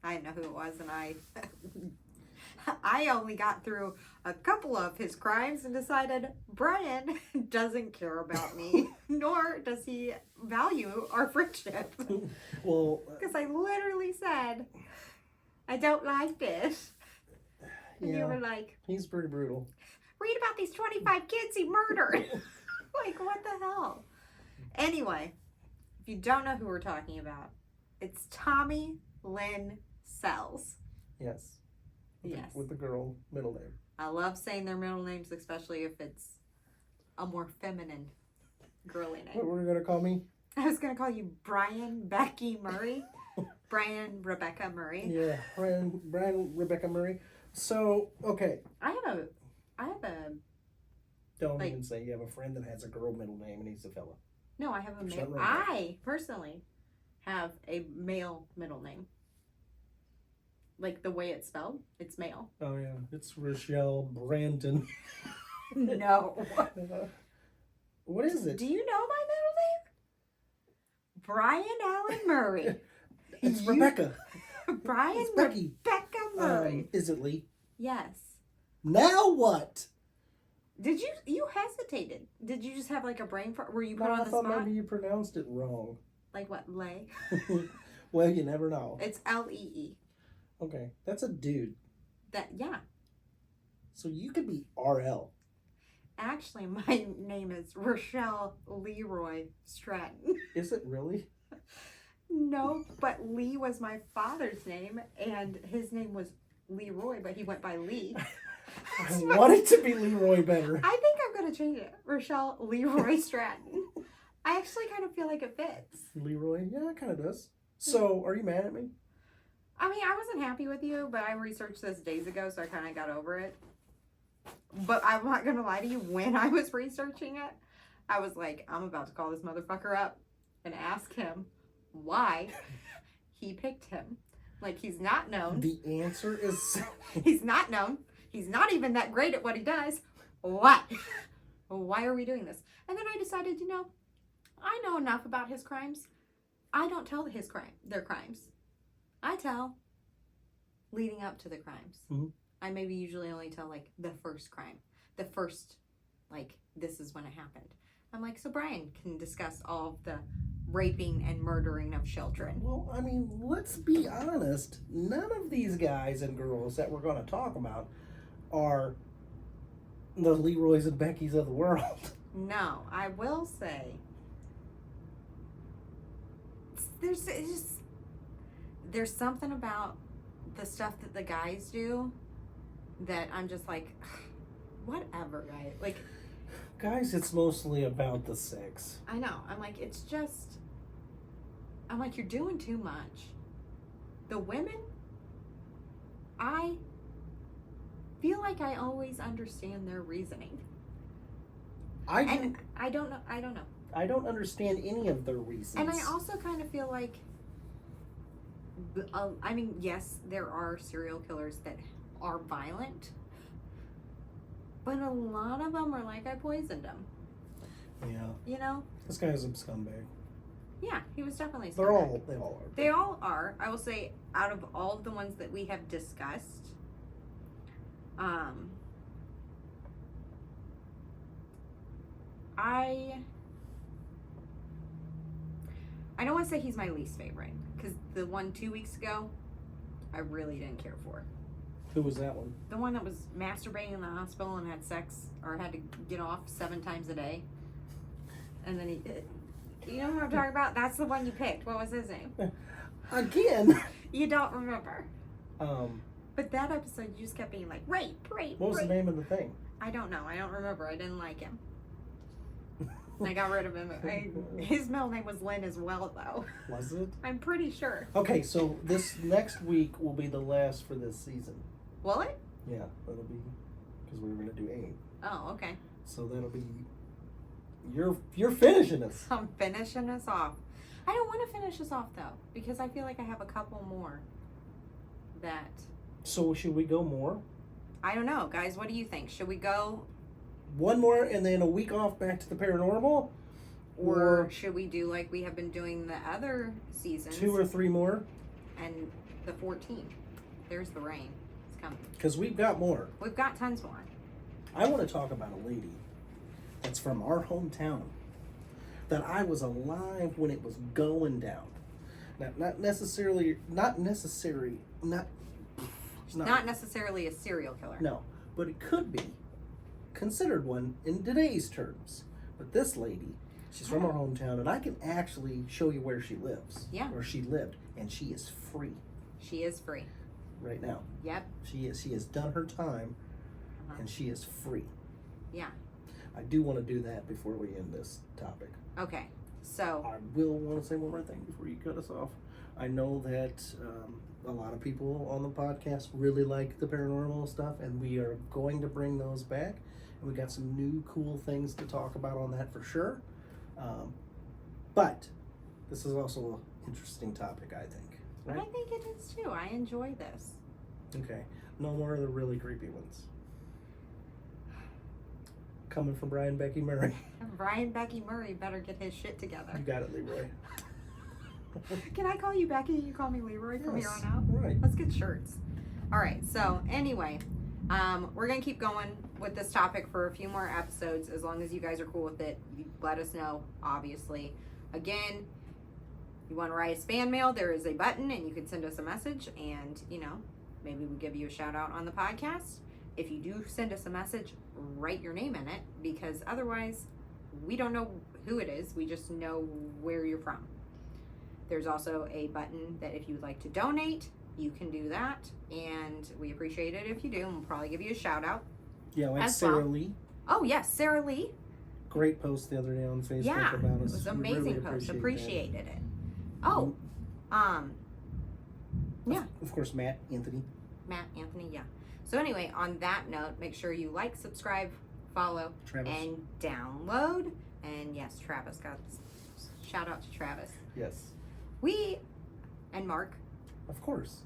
Speaker 1: I didn't know who it was, and I only got through a couple of his crimes and decided Brian doesn't care about me, nor does he value our friendship.
Speaker 2: Well,
Speaker 1: because I literally said, I don't like this. And you were like,
Speaker 2: he's pretty brutal.
Speaker 1: Read about these 25 kids he murdered. Like, what the hell? Anyway, if you don't know who we're talking about, it's Tommy Lynn Sells.
Speaker 2: Yes.
Speaker 1: Yes.
Speaker 2: With the girl middle name.
Speaker 1: I love saying their middle names, especially if it's a more feminine girly name.
Speaker 2: What were you going to call me?
Speaker 1: I was going to call you Brian Becky Murray. Brian Rebecca Murray.
Speaker 2: Yeah, Brian Rebecca Murray. So, okay.
Speaker 1: I have a
Speaker 2: Don't even say you have a friend that has a girl middle name and he's a fella.
Speaker 1: No, I have a male. I personally have a male middle name. Like the way it's spelled, it's male.
Speaker 2: Oh yeah, it's Richel Brandon.
Speaker 1: No.
Speaker 2: What is it?
Speaker 1: Do you know my middle name? Brian Allen Murray.
Speaker 2: It's Rebecca.
Speaker 1: Brian
Speaker 2: It's Becky.
Speaker 1: Rebecca Murray.
Speaker 2: Is it Lee?
Speaker 1: Yes.
Speaker 2: Now what?
Speaker 1: Did you hesitated? Did you just have like a brain fart? Were you put on the
Speaker 2: I thought
Speaker 1: spot?
Speaker 2: maybe you pronounced it wrong.
Speaker 1: Like what? Lay?
Speaker 2: Well, you never know.
Speaker 1: It's Lee.
Speaker 2: Okay, that's a dude.
Speaker 1: Yeah.
Speaker 2: So you could be RL.
Speaker 1: Actually, my name is Richel Leroy Stratton.
Speaker 2: Is it really?
Speaker 1: No, but Lee was my father's name, and his name was Leroy, but he went by Lee.
Speaker 2: I want it to be Leroy better.
Speaker 1: I think I'm going to change it. Richel Leroy Stratton. I actually kind of feel like it fits.
Speaker 2: Leroy? Yeah, it kind of does. So, are you mad at me?
Speaker 1: I mean, I wasn't happy with you, but I researched this days ago, so I kind of got over it. But I'm not going to lie to you, when I was researching it, I was like, I'm about to call this motherfucker up and ask him why he picked him. Like, he's not known.
Speaker 2: The answer is...
Speaker 1: He's not known. He's not even that great at what he does. What? Why are we doing this? And then I decided, I know enough about his crimes. I don't tell their crimes. I tell leading up to the crimes.
Speaker 2: Mm-hmm.
Speaker 1: I maybe usually only tell, like, the first crime. The first, like, this is when it happened. I'm like, so Brian can discuss all of the raping and murdering of children.
Speaker 2: Well, I mean, let's be honest. None of these guys and girls that we're going to talk about are the Leroys and Beckys of the world.
Speaker 1: No, I will say there's something about the stuff that the guys do that I'm just like, whatever, guys. Like,
Speaker 2: guys, it's mostly about the sex.
Speaker 1: I know. I'm like, you're doing too much. The women, I feel like I always understand their reasoning.
Speaker 2: I
Speaker 1: don't know.
Speaker 2: I don't understand any of their reasons.
Speaker 1: And I also kind of feel like, yes, there are serial killers that are violent, but a lot of them are like, I poisoned him.
Speaker 2: Yeah. This guy's a scumbag.
Speaker 1: Yeah, he was definitely a
Speaker 2: They
Speaker 1: scumbag.
Speaker 2: all are.
Speaker 1: They all are. I will say, out of all of the ones that we have discussed, I don't want to say he's my least favorite, because the one 2 weeks ago, I really didn't care for.
Speaker 2: Who was that one?
Speaker 1: The one that was masturbating in the hospital and had sex, or had to get off 7 times a day. And then you know what I'm talking about? That's the one you picked. What was his name?
Speaker 2: Again?
Speaker 1: You don't remember.
Speaker 2: But
Speaker 1: that episode, you just kept being like, rape.
Speaker 2: What was the name of the thing?
Speaker 1: I don't know. I don't remember. I didn't like him. I got rid of him. His middle name was Lynn as well, though.
Speaker 2: Was it?
Speaker 1: I'm pretty sure.
Speaker 2: Okay, so this next week will be the last for this season.
Speaker 1: Will it?
Speaker 2: Yeah, that'll be, because we were going to do 8.
Speaker 1: Oh, okay.
Speaker 2: So that'll be, you're finishing us.
Speaker 1: I'm finishing us off. I don't want to finish us off, though, because I feel like I have a couple more that...
Speaker 2: So should we go more?
Speaker 1: I don't know. Guys, what do you think? Should we go...
Speaker 2: One more and then a week off back to the paranormal?
Speaker 1: Or should we do like we have been doing the other seasons?
Speaker 2: 2 or 3 more?
Speaker 1: And the 14th. There's the rain. It's coming.
Speaker 2: Because we've got more.
Speaker 1: We've got tons more.
Speaker 2: I want to talk about a lady that's from our hometown that I was alive when it was going down. Now, not necessarily a
Speaker 1: serial killer.
Speaker 2: No, but it could be considered one in today's terms. But this lady, she's from our hometown, and I can actually show you where she lives.
Speaker 1: Yeah.
Speaker 2: Where she lived, and she is free.
Speaker 1: She is free.
Speaker 2: Right now.
Speaker 1: Yep.
Speaker 2: She has done her time, and she is free.
Speaker 1: Yeah.
Speaker 2: I do want to do that before we end this topic.
Speaker 1: Okay. So.
Speaker 2: I will want to say one more thing before you cut us off. I know that a lot of people on the podcast really like the paranormal stuff, and we are going to bring those back. And we got some new cool things to talk about on that for sure. But this is also an interesting topic, I think. Right?
Speaker 1: I think it is too. I enjoy this.
Speaker 2: Okay. No more of the really creepy ones. Coming from Brian Becky Murray.
Speaker 1: Brian Becky Murray better get his shit together.
Speaker 2: You got it, Leroy.
Speaker 1: Can I call you Becky? You call me Leroy from here on out?
Speaker 2: Right.
Speaker 1: Let's get shirts. All right. So anyway, we're going to keep going with this topic for a few more episodes. As long as you guys are cool with it, you let us know, obviously. Again, you want to write us fan mail, there is a button and you can send us a message and, maybe we'll give you a shout out on the podcast. If you do send us a message, write your name in it, because otherwise we don't know who it is. We just know where you're from. There's also a button that if you'd like to donate, you can do that, and we appreciate it if you do, and we'll probably give you a shout out.
Speaker 2: Yeah, like
Speaker 1: as
Speaker 2: Sarah
Speaker 1: well.
Speaker 2: Lee.
Speaker 1: Oh yes, Sarah Lee.
Speaker 2: Great post the other day on Facebook
Speaker 1: Yeah,
Speaker 2: about
Speaker 1: it
Speaker 2: us.
Speaker 1: was an
Speaker 2: We
Speaker 1: amazing
Speaker 2: really
Speaker 1: post.
Speaker 2: appreciate
Speaker 1: Appreciated it. Oh, yeah.
Speaker 2: Of course, Matt Anthony.
Speaker 1: Yeah. So anyway, on that note, make sure you like, subscribe, follow,
Speaker 2: Travis.
Speaker 1: and download. And yes, Travis got shout out to Travis.
Speaker 2: Yes.
Speaker 1: We, and Mark,
Speaker 2: Of course.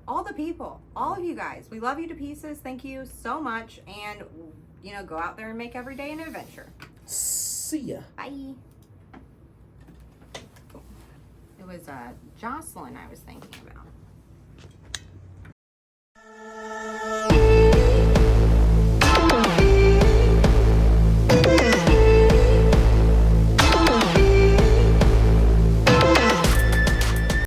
Speaker 1: all the people, all of you guys, we love you to pieces. Thank you so much. And, you know, go out there and make every day an adventure.
Speaker 2: See ya.
Speaker 1: Bye. It was Jocelyn I was thinking about.